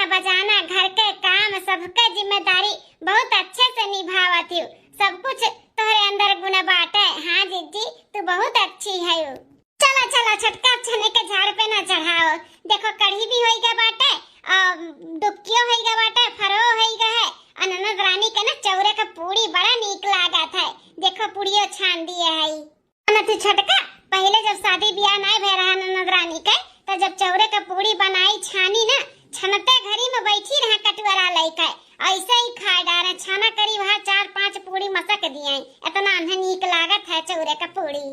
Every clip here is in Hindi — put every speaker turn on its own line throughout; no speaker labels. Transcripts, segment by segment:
गाना बजाना घर के काम सबका जिम्मेदारी बहुत अच्छे से निभावत हूँ। सब कुछ तोहरे अंदर गुण बाटे। हाँ जीजी तू बहुत अच्छी है। चला चला छटका चने के झाड़ पे ना चढ़ाओ। देखो कढ़ी भी होइगा बाटे और डुबकियो होइगा बाटे, फरो होइगा है। ननद रानी के ना चौरे का पूरी बड़ा नीक लागत है। देखो पूड़ियो छान दिए है। तू छटका पहले जब शादी ब्याह नहीं भे रहा ननद रानी के तो जब चौरे का पूरी बनाई छानी ना छनते घरी में बैठी रहा कटवरा लेके ऐसे ही खा डारे छाना करी वहाँ 4-5 पूरी मसक दिए। इतना उन्हें नीक लागत है चौरे का पूरी।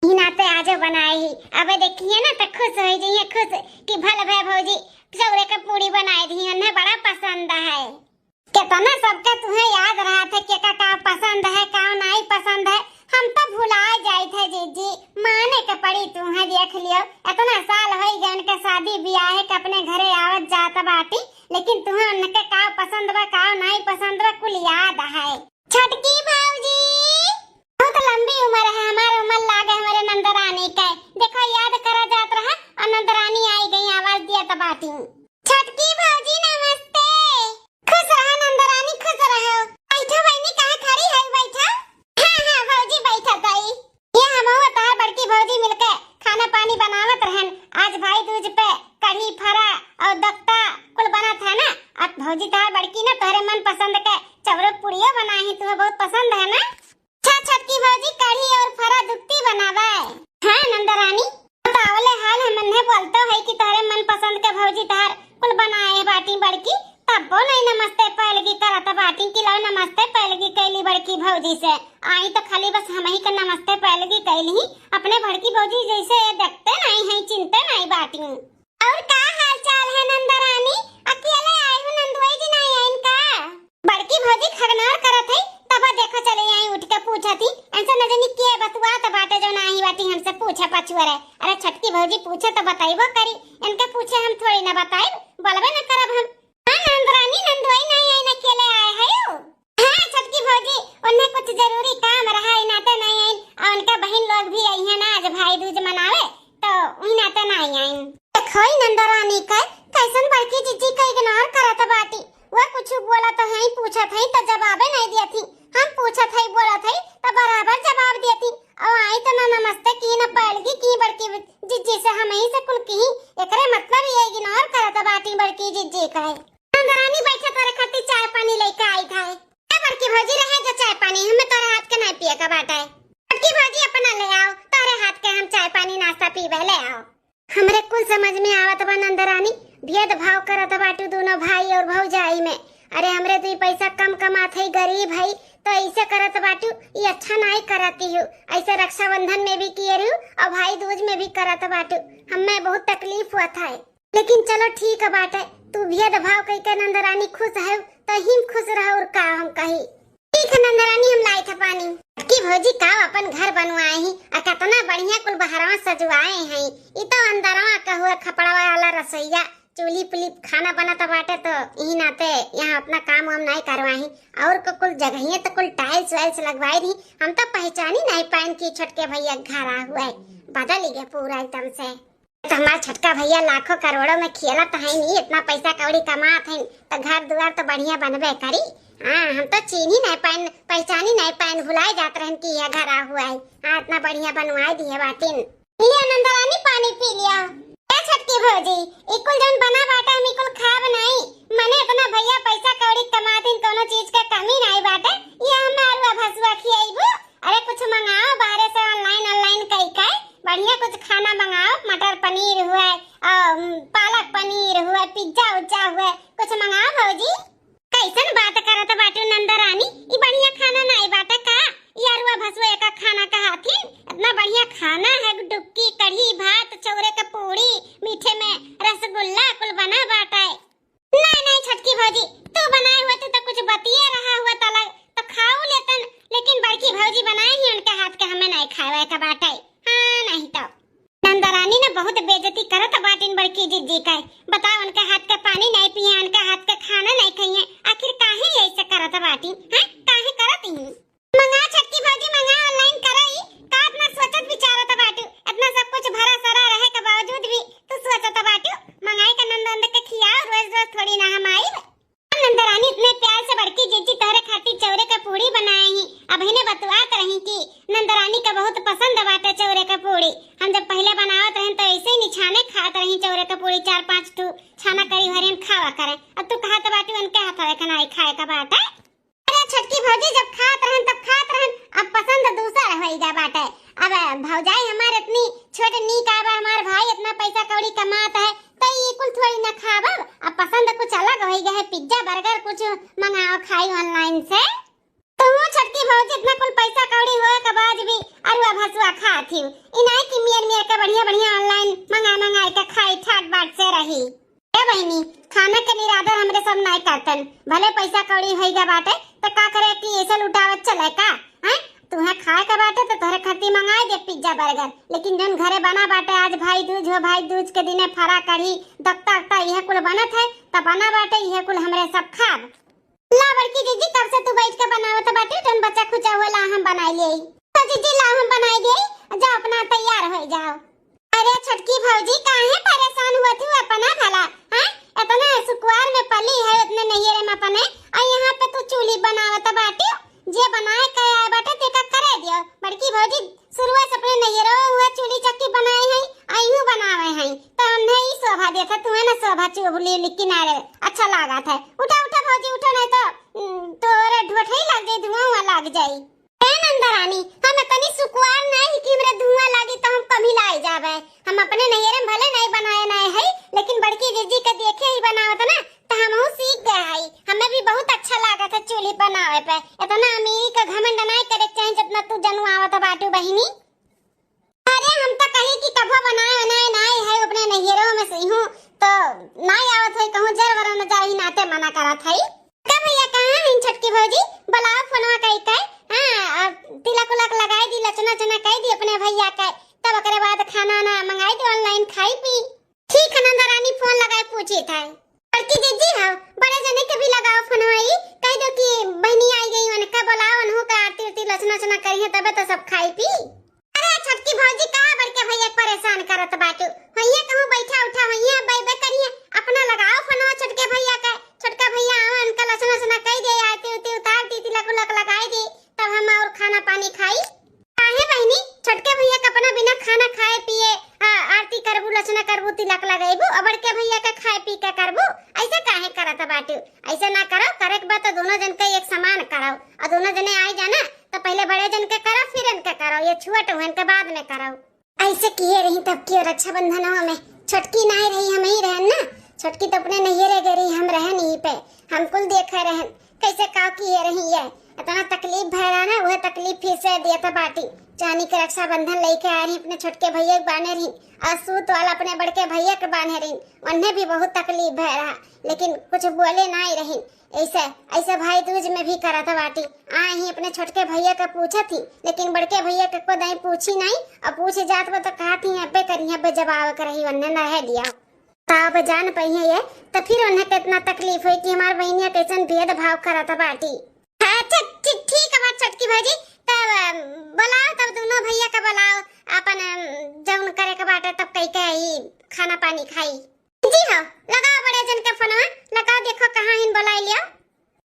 नाते आज बनाई ही अब देखिए ना तो खुश हो जाइए, खुश कि भल भे भौजी चौरे का पूरी बनाई दी। उन्हें बड़ा पसंद है। कितना सबका तुम्हें याद रहा था कि का पसंद है का नहीं पसंद है। हम तो भुला जाए थे जीजी, माने के पड़ी तुम्हें देख लियो। इतना साल हो गए उनके शादी ब्याह के अपने घरे आवत जात बाटी, लेकिन तुम्हें उनके का पसंद बा का नहीं पसंद बा कुल याद है। छटकी भौजी बहुत लंबी उम्र है हमारे, उम्र लागे हमारे नंदरानी के। देखो याद करा जात रहा और नंदरानी आई गई आवाज दिया तो बाटी। छटकी भौजी नमस्ते। खुश रहो नंदरानी खुश रहो। बैठो बहनी कहाँ खड़ी है बैठो। हाँ भौजी बैठा ताई। ये हम तार बड़की भौजी मिलके खाना पानी बनावत रहन। आज भाई दूज पे कढ़ी फरा और दक्ता कुल बनत है ना। अब भौजी तार बड़की ना तोहरे मन पसंद के चवरो पुड़ियो बनाई। तुम्हें बहुत पसंद है ना। छटकी भौजी कढ़ी और फरा दुक्ती बनावे। हाँ नंदरानी बतावले हाल हम ने बोलतो है कि तोहरे मन पसंद के भौजी तार कुल बनाए बाटी बड़की। तब वो नहीं नमस्ते पहलगी करत बाटी कि लो नमस्ते पहलगी कैली बड़की भौजी से। आई तो खाली बस हम ही का नमस्ते पहलगी कैली अपने बड़की भौजी जैसे देखते नहीं है चिंता नहीं बाटी। और का हाल चाल है नंदरानी? अकेले आई हूँ नंदुई जी नहीं है इनका। बड़की भौजी खगनार करत है तब देखो चले आई उठ के पूछा थी ऐसा न जानी के बतुआ तो बाटे जो नहीं बाटी हमसे पूछा पछुअरे। अरे छटकी भौजी पूछे तो बताइबो करी, इनके पूछे हम थोड़ी ना बताई बोलबे न करब हम। नंदरानी नंदुई नहीं आई अकेले आए है। हाँ छटकी भौजी उन्हें कुछ जरूरी काम रहा नाते नहीं आई और उनका बहन लोग भी आई है ना आज भाई दूज मनावे तो उन नाते नहीं आई। देखो नंदरानी का कैसन बड़की जीजी का इग्नोर करत बाटी। वो कुछ बोला तो है पूछा था तो जवाब नहीं दिया थी। हम पूछा था बोला था तो बराबर जवाब दिया थी। और आई तो ना नमस्ते की ना पहलगी की बड़की जीजी से हम ही से कुल की एकरे मतलब ये इग्नोर करत बाटी बड़की जीजी का। नंदरानी बैठे तोरे खातिर चाय पानी लेके आई था। बड़की भौजी रहे जो चाय पानी हमें तोरे हाथ के नहीं पिए का बाटा है। बड़की भौजी अपना ले आओ तोरे हाथ के हम चाय पानी नाश्ता पीवे ले आओ। हमरे कुल समझ में आवत बा नंदरानी भेदभाव करत बाटू दोनों भाई और भौजाई में। अरे हमरे तो पैसा कम कमात है गरीब है तो ऐसे करत बाटू ये अच्छा नहीं करती हूँ। ऐसे रक्षाबंधन में भी किए रहू और भाई दूज में भी करत बाटू। हमें बहुत तकलीफ हुआ था लेकिन चलो ठीक है बाटे तू भेदभाव कह के नंदरानी खुश है तो हिम खुश रहो और का हम कही। ठीक है नंदरानी हम लाई था पानी। की भौजी का अपन घर बनवाए ही और कितना बढ़िया कुल बहरवा सजवाए हैं। ये तो अंदरवा का हुआ खपड़ा वाला रसोईया चूल्ही पुली खाना बनाता बाटे तो यही नाते यहाँ अपना काम वाम नहीं करवाही और को कुल जगह तो कुल टाइल्स वाइल्स लगवाई रही। हम तो पहचानी नहीं पाइन की छोटके भैया घर आ हुआ है बदल गया पूरा एकदम से। तो हमारा छटका भैया लाखों करोड़ों में खेला तो है नहीं इतना पैसा कौड़ी कमात है तो घर दुआर तो बढ़िया बनबे करी। हाँ हम तो चीन ही नहीं पाइन पहचानी नहीं पाइन भुलाए जात रहन कि यह घर आ हुआ है। हाँ इतना बढ़िया बनवाए दिए बाटिन। लिया नंदरानी पानी पी लिया। छटकी भौजी इकुल जन बना बाटा हम इकुल खा बनाई मने इतना भैया पैसा कौड़ी कमातिन कोनो चीज का कमी नहीं बाटे। ये हम आलू भसुआ खियाइबू। अरे कुछ मंगाओ बाहर से ऑनलाइन कई का बढ़िया कुछ खाना मंगाओ मटर पनीर हुआ पालक पनीर हुआ पिज्जा उज्जा हुआ कुछ मंगाओ भौजी। कैसन बात करत बाटू नंदरानी ई बढ़िया खाना नहीं बाटा का यारुआ भसुआ का खाना कहाथिन। इतना बढ़िया खाना है डुबकी कढ़ी भात चौरे का पूड़ी मीठे में रसगुल्ला कुल बना बाटा है। नहीं छटकी भौजी तू बनाए हुआ तो कुछ बतिए रहा हुआ तलग तो खाओ लेतन लेकिन बड़की भौजी बनाए ही उनके हाथ के हमें नहीं खावे का बाटा है। हाँ नहीं तो नंदरानी ने बहुत बेइज्जती करत बाटिन बड़की जीजी का। बताओ उनके हाथ का पानी नहीं पिए उनके हाथ का खाना नहीं खाइए आखिर काहे ऐसे करत बाटिन हैं काहे करत ही। मंगा छटकी भौजी मंगा ऑनलाइन करई का इतना सोचत विचारत बाटू इतना सब कुछ भरा सरा रहे के बावजूद भी तू सोचत बाटू मंगाई का नंद के खियाओ रोज रोज कौड़ी ना हम आई। नंदरानी इतने प्यार से बड़की जीजी तोहरे खातिर चौरे का पूड़ी बनाई ही। अब इन्हें बतवात रही कि नंदरानी का बहुत पसंद बाटे चौरे का पूड़ी। हम जब पहले बनावत रहे तो ऐसे ही निछाने खात रही चौरे का पूड़ी 4-5 ठू छाना करी भरे में खावा करे। अब तू कहा तो बाटी उनके हाथ में कनाई खाए का बाटे। अरे छोटकी भौजी जब खात रहन तब खात रहन, अब पसंद दूसरा होई जा बाटे। अब भौजाई हमारे इतनी छोटे नीक आवा, हमार भाई इतना पैसा कौड़ी कमाता है तो ये कुल थोड़ी ना खाबब। अब पसंद कुछ अलग होई गया है, पिज्जा बर्गर कुछ मंगाओ खाई ऑनलाइन से। तू छोटकी भौजी इतना कुल पैसा कौड़ी होए के बाद भी अरुआ भसुआ खाती हूं। इनाई की मियर के बढ़िया ऑनलाइन मंगा के खाई ठाट बाट से रही। ए बहनी खाना के निरादर हमरे सब नहीं करतन, भले पैसा कौड़ी होई जा बाटे तो का करे कि ऐसा लुटावत चले का हैं। तुम्हें खाए का बाटे तो तोहरे खातिर मंगाए दे पिज्जा बर्गर, लेकिन जन घरे बना बाटे आज भाई दूज हो, भाई दूज के दिने फरा कढ़ी दक्ता यह कुल बनत है तब बना बाटे यह कुल हमरे सब खाब। ला बड़की जीजी कब से तू बैठ के बनावत बाटे, जन बच्चा खुचा होला हम बनाई लेई तो जीजी ला हम बनाई देई, जा अपना तैयार हो जाओ। अरे छोटकी भौजी काहे परेशान हुआ थी अपना भला हैं। इतना सुकुआर में पली है उतने नैहरे में अपने और यहाँ पे तू चूल्ही बनावत बाटी। जे बनाए के आए बाटे ते का करे दियो। बड़की भौजी शुरुए से अपने नैहरो हुआ चूल्ही चक्की बनाए हैं आयु बनावे हैं तो हमने ही शोभा देता, तुम्हें ना शोभा चुगली किनारे अच्छा लगा था। उठा उठा भौजी उठो नहीं तो तोरे ढोठई लग जाई, धुआं लग जाई। ए नंदरानी हम इतनी सुकुआर नहीं कि हमरे धुआं लागी तो हम कभी लाई जावे। हम अपने नैहरे में भले नहीं बनाए नहीं है, लेकिन बड़की जीजी के देखे ही बनावत ना तो हम सीख गए है। हमें भी बहुत अच्छा लगा था चूल्ही बनावे पे। इतना अमीरी का घमंड नहीं करे चाहिए जितना तू जनू आवत बाटू बहिनी। अरे हम तो कही कि कभो बनाए नहीं है अपने नैहरों में से हूं तो नहीं आवत है कहूं जरवर न जाई नाते मना करत है। का भैया कहां है छोटकी भौजी, बुलाओ फोनवा कई के। हां तिलक उलक लगाई दी, लचना चना कई दी अपने भैया के, तब ओकरे बाद खाना ना मंगाई दी ऑनलाइन खाई पी। ठीक है नंदरानी फोन लगाए पूछी था बड़की जीजी हां बड़े जने के भी लगाओ फोनवाई कह दो कि बहनी आई गई उनका बुलाओ उन्हों का आरती लचना चना करिए तबे तो सब खाई पी। अरे छोटकी भौजी का बड़के भैया परेशान करत बाटू, भैया कहूं बैठा उठा भैया बैबे करिए अपना लगाओ फोनवा छोटके भैया का। छोटका भैया आवा उनका लचना चना कह दे आरती उतार दी तिलक उलक लगाई दी तब हम और खाना पानी खाई। काहे बहनी छोटके भैया का अपना बिना खाना खाए पिए आरती करबू लचना करबू तिलक लगाइबू और बड़के भैया का खाए पी के करबू, ऐसा काहे करत बाटू। ऐसा ना करो, करे के बात तो दोनों जन के एक समान करो और दोनों जने आई जाना तो पहले बड़े जन के करो फिर इनके करो, ये छुआट हुए के बाद में करो। ऐसे किए रही तब क्यों रक्षाबंधनवा में छोटकी नहीं रही हम ही रहन ना, छोटकी तो अपने नैहरे गई हम रहन यहीं पे, हम कुल देखे रहन कैसे का किए रही है। इतना तकलीफ भरा ना वह तकलीफ फिर से दिया था बाटी। चानी के रक्षाबंधन लेके आ रही अपने छोटके भैया के बाने रही और सूत वाला अपने बड़के भैया के बाने रही, उन्हें भी बहुत तकलीफ भरा लेकिन कुछ बोले नहीं रही। ऐसे भाई दूज में भी करा था बाटी। ही अपने छोटके भैया का पूछा थी लेकिन बड़के भैया के को नहीं पूछी नहीं और पूछे जात वो तो कहा थी अबे करी अबे जवाब करही उन्हें रह दिया तब जान पाई है तो फिर उन्हें कितना तकलीफ हुई कि हमारे बहनिया कैसन भेदभाव करा था बाटी। अच्छा ठीक है बात छोटकी भौजी तब बुलाओ तब दोनों भैया का बुलाओ अपन जौन करे के बाटे तब कई के ही खाना पानी खाई। जी हो लगाओ बड़े जन के फोनवा लगाओ देखो कहां हिन बुलाई लियो।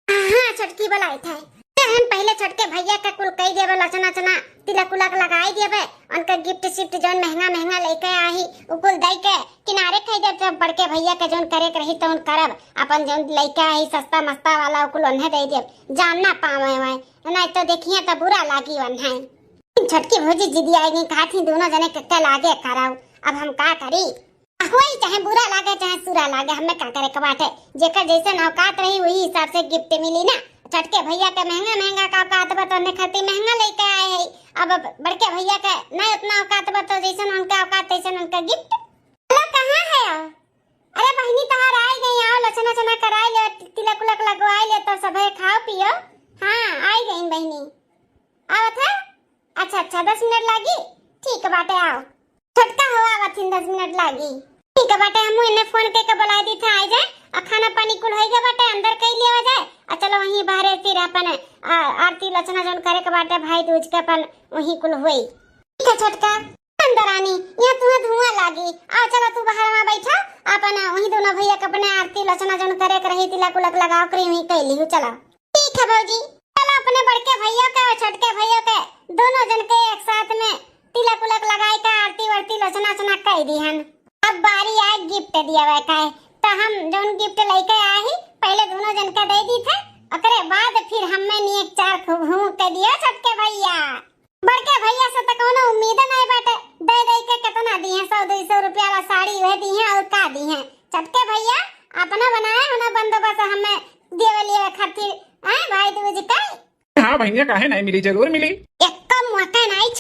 हां छोटकी बुलाई थे हम पहले छोटके भैया का कुल कई देबे लचना चना तिलक उलक लगाई देबे उनका गिफ्ट शिफ्ट जौन महंगा लेके आई उकुल दई के किनारे कह दे तब बड़के भैया के जौन करे रही तो उन करब अपन जौन लेके आई सस्ता मस्ता वाला उकुल उन्हें दे दे जानना पावे मैं नहीं तो देखिए तो बुरा लागी उन्हें। छोटकी भौजी जिदी आएगी कहा थी दोनों जने कक्का लागे कराओ, अब हम का करी होई चाहे बुरा लागे चाहे सुरा लागे हमें का करे के बाटे जेकर जैसे औकात रही वही हिसाब से गिफ्ट मिली ना। छोटके भैया के महंगा का औकात बताने खातिर महंगा लेके आए है, अब बड़के भैया के नहीं उतना औकात बता जैसे उनका औकात तैसे उनका गिफ्ट। हेलो कहां है? अरे बहनी तहार आई गई आओ लचना चना कराई ले तिलक उलक लगवाई ले तो सब खाओ पियो। हां आई गई बहनी आवत है। अच्छा 10 मिनट लागी ठीक बाटे आओ छोटका हो आवत 10 मिनट लागी ठीक बाटे हम इन्हें फोन के बुला दी था आ जाए और खाना पानी कुल होई गए बाटे अंदर कई लिया जाए और चलो वहीं बाहर फिर अपन आरती लचना जन करे के बाटे भाई दूज के अपन वहीं कुल हुई। ठीक है छोटका अंदर आनी, यहाँ तुम्हें धुआं लागी। आओ चलो तू बाहर में बैठा, अपन वही दोनों भैया के अपने आरती लचना जन करे कर रही तिलक उलक लगाओ करी वही कैली हो। चलो ठीक है भौजी, चलो अपने बड़के भैया के और छोटके भैया के दोनों जन के एक साथ में तिलक उलक लगाई का आरती वर्ती लचना चना कह दी हन। अब बारी आए गिफ्ट दिया हुआ का है, तो हम जौन गिफ्ट लेके आए ही पहले दोनों जन का दे दी थे, ओकरे बाद फिर हमें नी एक चार खूब हूं के दिया छोटके भैया। बड़के भैया से तो कोनो उम्मीद नहीं बाटे, दे दे के कितना दी है, 100-200 रुपया वाला साड़ी वह दी है और का दी है। छोटके भैया अपना बनाए होना बंदोबस्त हमें देवलिए खातिर, हैं भाई दूज का।
हाँ भैया काहे नहीं मिली, जरूर मिली।
एक कम मौका नहीं